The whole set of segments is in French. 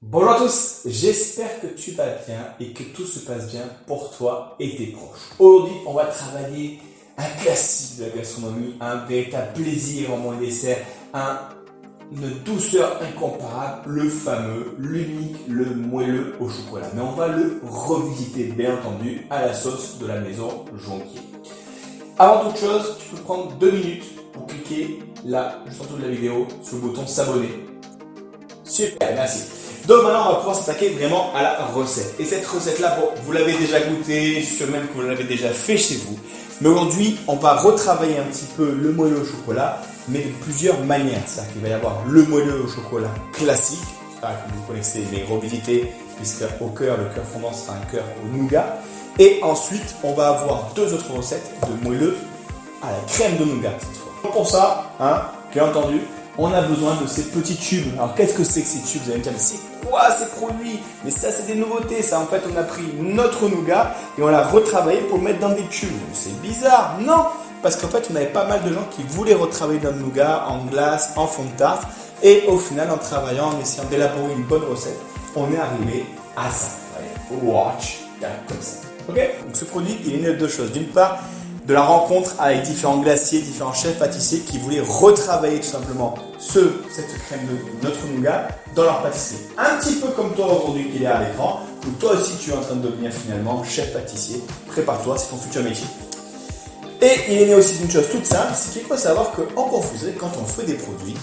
Bonjour à tous, j'espère que tu vas bien et que tout se passe bien pour toi et tes proches. Aujourd'hui, on va travailler un classique de la gastronomie, un véritable plaisir en mon dessert, une douceur incomparable, le fameux, l'unique, le moelleux au chocolat. Mais on va le revisiter, bien entendu, à la sauce de la maison Jonquier. Avant toute chose, tu peux prendre 2 minutes pour cliquer là, juste en dessous de la vidéo, sur le bouton s'abonner. Super, merci. Donc maintenant, on va pouvoir s'attaquer vraiment à la recette. Et cette recette-là, bon, vous l'avez déjà goûtée, je suis sûr même que vous l'avez déjà fait chez vous. Mais aujourd'hui, on va retravailler un petit peu le moelleux au chocolat, mais de plusieurs manières. C'est-à-dire qu'il va y avoir le moelleux au chocolat classique, que vous connaissez, mais revisité, puisque le cœur fondant sera un cœur au nougat. Et ensuite, on va avoir 2 autres recettes de moelleux à la crème de nougat cette fois. Donc pour ça, bien entendu, on a besoin de ces petits tubes. Alors qu'est-ce que c'est que ces tubes? Vous allez me dire, mais c'est quoi ces produits? Mais ça, c'est des nouveautés. Ça, en fait, on a pris notre nougat et on l'a retravaillé pour le mettre dans des tubes. C'est bizarre, non? Parce qu'en fait, on avait pas mal de gens qui voulaient retravailler notre nougat en glace, en fond de tarte. Et au final, en travaillant, en essayant d'élaborer une bonne recette, on est arrivé à ça. Watch, comme ça. Ok? Donc ce produit, il est né de 2 choses. D'une part, de la rencontre avec différents glaciers, différents chefs pâtissiers qui voulaient retravailler tout simplement cette crème de notre nougat dans leur pâtisserie. Un petit peu comme toi aujourd'hui qui est à l'écran, où toi aussi tu es en train de devenir finalement chef pâtissier. Prépare-toi, c'est ton futur métier. Et il est né aussi d'une chose toute simple, c'est qu'il faut savoir qu'en confiserie, quand on fait des produits,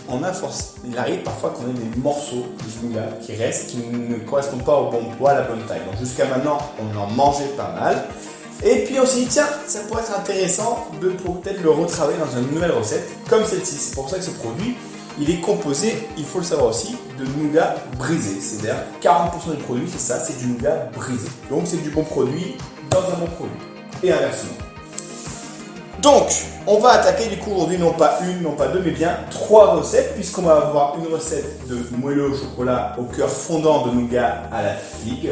il arrive parfois qu'on ait des morceaux de nougat qui restent, qui ne correspondent pas au bon poids, à la bonne taille. Donc jusqu'à maintenant, on en mangeait pas mal. Et puis on s'est dit, tiens, ça pourrait être intéressant de peut-être le retravailler dans une nouvelle recette comme celle-ci. C'est pour ça que ce produit, il est composé, il faut le savoir aussi, de nougat brisé. C'est-à-dire 40% du produit, c'est ça, c'est du nougat brisé. Donc c'est du bon produit dans un bon produit. Et inversement. Donc, on va attaquer du coup aujourd'hui non pas une, non pas 2, mais bien 3 recettes, puisqu'on va avoir une recette de moelleux au chocolat au cœur fondant de nougat à la figue.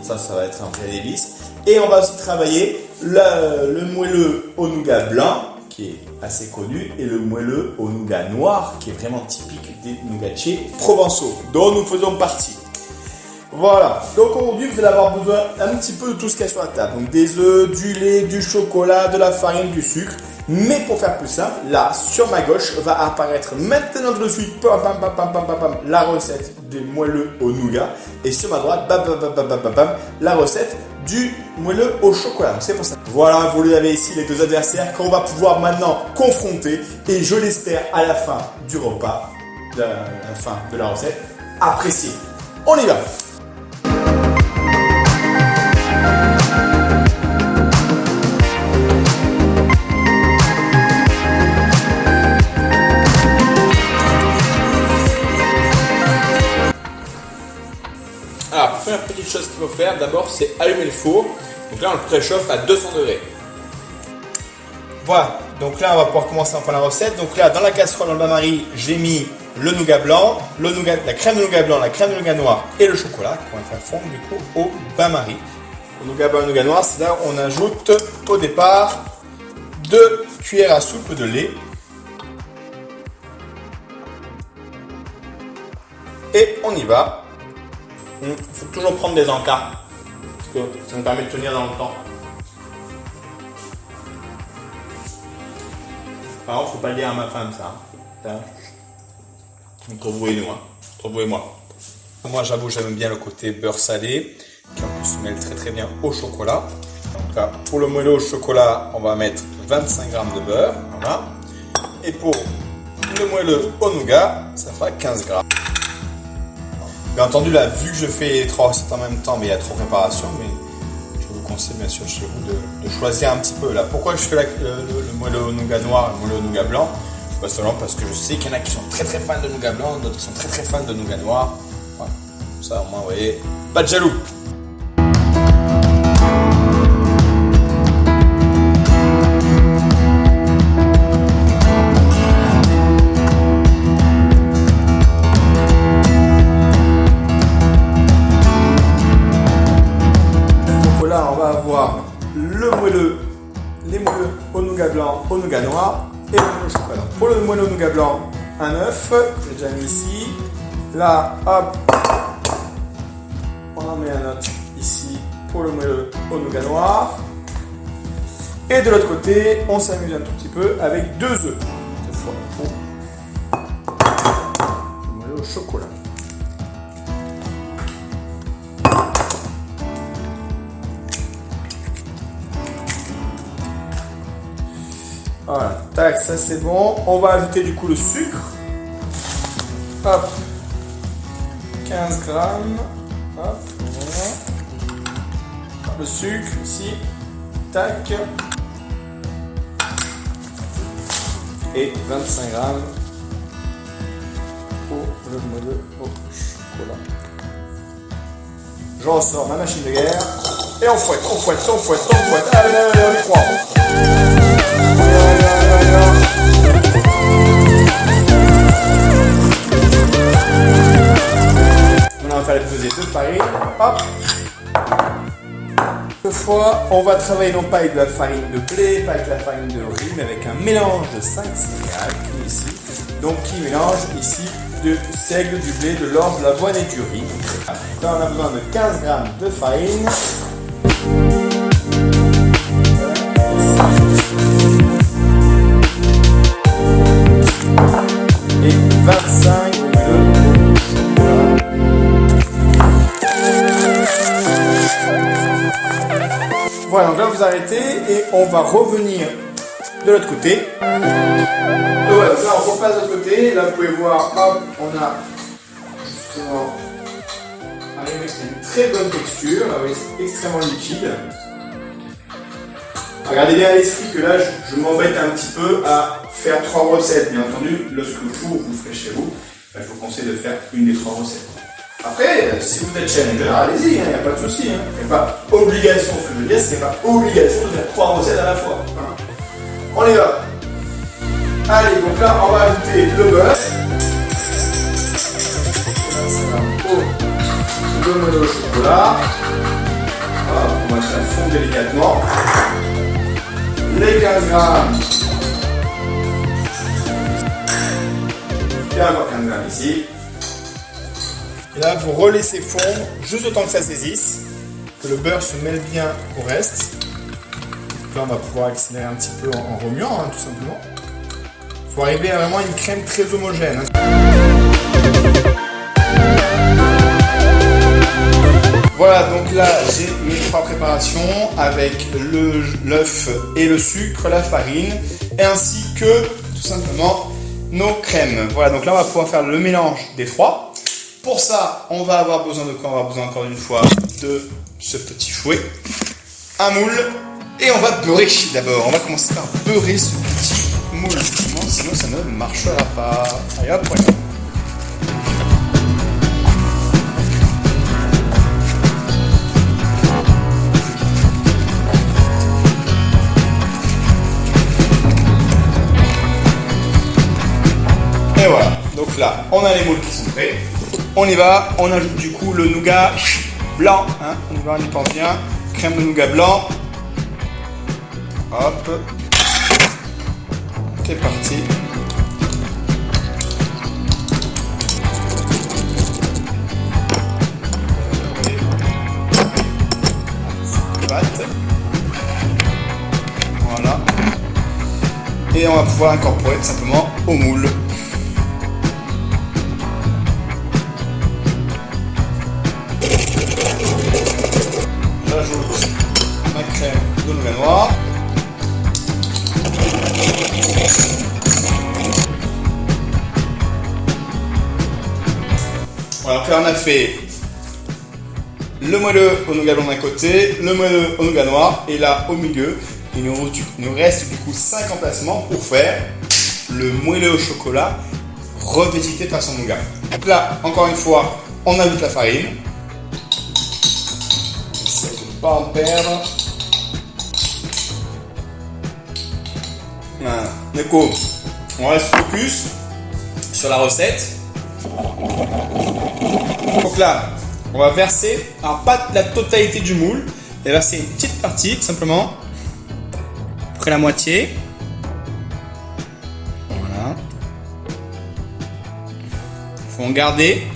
Ça va être un vrai délice. Et on va aussi travailler le moelleux au nougat blanc, qui est assez connu, et le moelleux au nougat noir, qui est vraiment typique des nougatiers provençaux, dont nous faisons partie. Voilà, donc aujourd'hui vous allez avoir besoin un petit peu de tout ce qu'il y a sur la table. Donc des œufs, du lait, du chocolat, de la farine, du sucre. Mais pour faire plus simple, là sur ma gauche va apparaître maintenant tout de suite la recette des moelleux au nougat. Et sur ma droite, la recette du moelleux au chocolat. Donc c'est pour ça. Voilà, vous avez ici les 2 adversaires qu'on va pouvoir maintenant confronter. Et je l'espère à la fin du repas, à la fin de la recette, apprécier. On y va! Alors, première petite chose qu'il faut faire, d'abord, c'est allumer le four. Donc là, on le préchauffe à 200 degrés. Voilà, donc là, on va pouvoir commencer enfin la recette. Donc là, dans la casserole, dans le bain-marie, j'ai mis le nougat blanc, la crème de nougat blanc, la crème de nougat noir et le chocolat qu'on va faire fondre du coup au bain-marie. Au nougat blanc et au nougat noir, c'est là où on ajoute au départ 2 cuillères à soupe de lait. Et on y va. Il faut toujours prendre des encas, parce que ça nous permet de tenir dans le temps. Par contre, il ne faut pas le dire à ma femme ça. Entre vous et nous, entre vous et moi. Moi, j'avoue, j'aime bien le côté beurre salé, qui en plus se mêle très très bien au chocolat. Donc là, pour le moelleux au chocolat, on va mettre 25 g de beurre. Voilà. Et pour le moelleux au nougat, ça fera 15 g. Bien entendu, là, vu que je fais les 3 recettes en même temps, mais il y a 3 préparations, mais je vous conseille bien sûr chez vous de choisir un petit peu. Là, pourquoi je fais le moelleux au nougat noir et le moelleux au nougat blanc? Seulement parce que je sais qu'il y en a qui sont très très fans de nougat blanc, d'autres qui sont très très fans de nougat noir. Voilà. Comme ça, au moins, vous voyez, pas de jaloux. Avoir les moelleux au nougat blanc, au nougat noir et le moelleux au chocolat. Pour le moelleux au nougat blanc, un œuf, j'ai déjà mis ici. Là, hop, en met un autre ici pour le moelleux au nougat noir. Et de l'autre côté, on s'amuse un tout petit peu avec 2 œufs. Cette fois pour le moelleux au chocolat. Voilà, tac, ça c'est bon. On va ajouter du coup le sucre. Hop, 15 grammes. Hop, voilà. Le sucre ici. Tac. Et 25 grammes pour le moelleux au chocolat. Je ressors ma machine de guerre. Et on fouette, on fouette, on fouette, on fouette. Allez, allez, on y croit. Maintenant, on va faire les pesées de farine. Hop. Cette fois, on va travailler non pas avec de la farine de blé, pas avec la farine de riz, mais avec un mélange de 5 céréales ici. Donc, qui mélange ici du seigle, du blé, de l'orge, de l'avoine et du riz. Là, on a besoin de 15 grammes de farine. Et 25 de voilà, donc là vous arrêtez et on va revenir de l'autre côté. Et voilà, donc là on repasse de l'autre côté. Là vous pouvez voir, hop, on a justement arrivé avec une très bonne texture. Là vous voyez, c'est extrêmement liquide. Regardez bien à l'esprit que là je m'embête un petit peu à faire 3 recettes. Bien entendu, lorsque vous le ferez chez vous, je vous conseille de faire une des 3 recettes. Après, si vous êtes challenger, allez-y, il n'y a pas de souci. Il n'y a pas obligation, ce que je veux dire, c'est pas obligation de faire 3 recettes à la fois. On y va. Allez, donc là, on va ajouter le beurre. Le moelleux au chocolat. Hop, on va faire fondre délicatement. Les 15 grammes. Et encore 15 grammes ici. Et là, vous relaissez fondre juste autant que ça saisisse, que le beurre se mêle bien au reste. Donc là, on va pouvoir accélérer un petit peu en remuant, tout simplement. Il faut arriver à vraiment une crème très homogène. Voilà, donc là, j'ai mes 3 préparations avec l'œuf et le sucre, la farine, et ainsi que, tout simplement, nos crèmes. Voilà, donc là, on va pouvoir faire le mélange des 3. Pour ça, on va avoir besoin de quoi? On va avoir besoin encore une fois de ce petit fouet, un moule, et on va beurrer d'abord. On va commencer par beurrer ce petit moule, sinon ça ne marchera pas. Allez hop, voilà. Et voilà, donc là, on a les moules qui sont prêts. On y va, on ajoute du coup le nougat blanc, hein, on y va, on y pense bien, crème de nougat blanc. Hop, c'est parti. Pâte. Voilà. Et on va pouvoir incorporer tout simplement au moule. J'ajoute ma crème de nougat noir. Alors là on a fait le moelleux au nougat blanc d'un côté, le moelleux au nougat noir, et là au milieu il nous reste du coup 5 emplacements pour faire le moelleux au chocolat revisité façon nougat. Donc là encore une fois on ajoute la farine. Essaye de ne pas en perdre. Voilà. Du coup, on reste focus sur la recette. Donc là, on va verser, alors pas la totalité du moule, mais verser une petite partie, tout simplement, près la moitié. Voilà. Il faut en garder,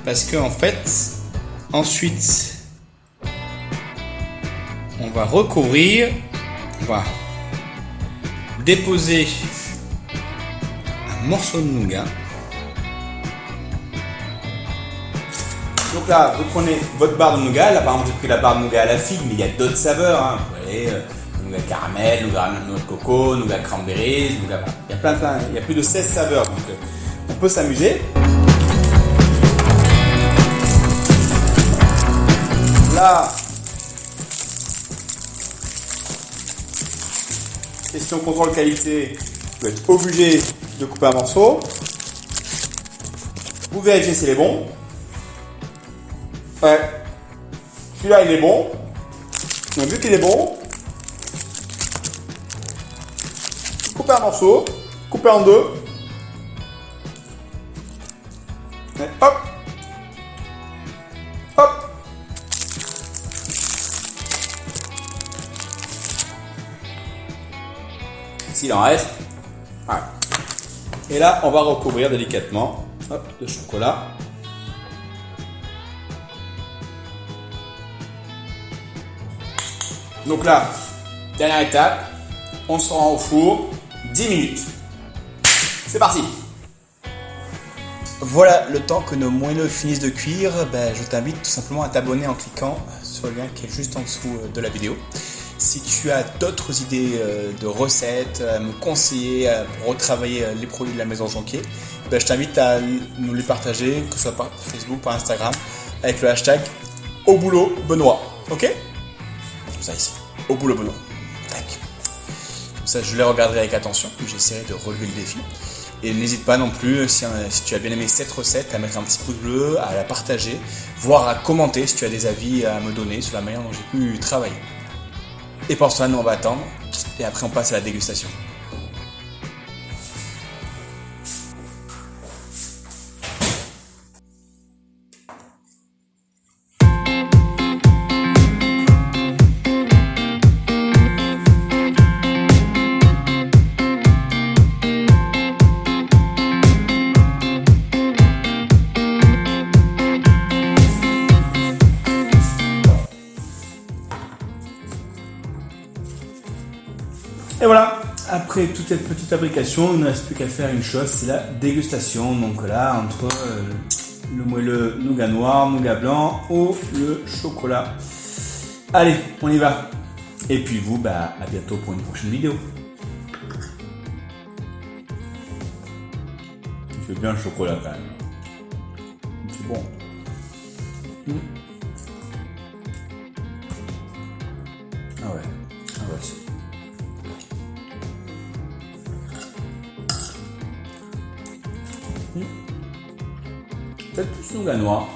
parce que en fait, Ensuite, on va recouvrir, on va déposer un morceau de nougat. Donc là, vous prenez votre barre de nougat. Là, par exemple, j'ai pris la barre de nougat à la figue, mais il y a d'autres saveurs. Hein. Vous voyez, nougat caramel, nougat noix de coco, nougat cranberries, nougat... Il y a plein, il y a plus de 16 saveurs. Donc, on peut s'amuser. Là, question contrôle qualité, vous êtes obligé de couper un morceau. Vous vérifiez s'il est bon. Ouais, celui-là il est bon. Donc, vu qu'il est bon, coupez un morceau, coupez en deux. Et hop, hop. S'il en reste, voilà. Et là, on va recouvrir délicatement, hop, de chocolat. Donc là, dernière étape, on se rend au four, 10 minutes. C'est parti! Voilà le temps que nos moelleux finissent de cuire. Je t'invite tout simplement à t'abonner en cliquant sur le lien qui est juste en dessous de la vidéo. Si tu as d'autres idées de recettes à me conseiller pour retravailler les produits de la maison Jonquier, je t'invite à nous les partager, que ce soit par Facebook, par Instagram, avec le hashtag au boulot Benoît. Ok? Comme ça ici, au boulot Benoît. Tac. Comme ça, je les regarderai avec attention, puis j'essaierai de relever le défi. Et n'hésite pas non plus, si tu as bien aimé cette recette, à mettre un petit pouce bleu, à la partager, voire à commenter si tu as des avis à me donner sur la manière dont j'ai pu travailler. Et pour ça, nous on va attendre, et après on passe à la dégustation. Et voilà, après toute cette petite fabrication, il ne reste plus qu'à faire une chose, c'est la dégustation. Donc là, entre le moelleux nougat noir, nougat blanc ou le chocolat. Allez, on y va. Et puis vous, à bientôt pour une prochaine vidéo. C'est bien le chocolat quand même. C'est bon. Ah ouais, c'est... Peut-être plus nougat noir.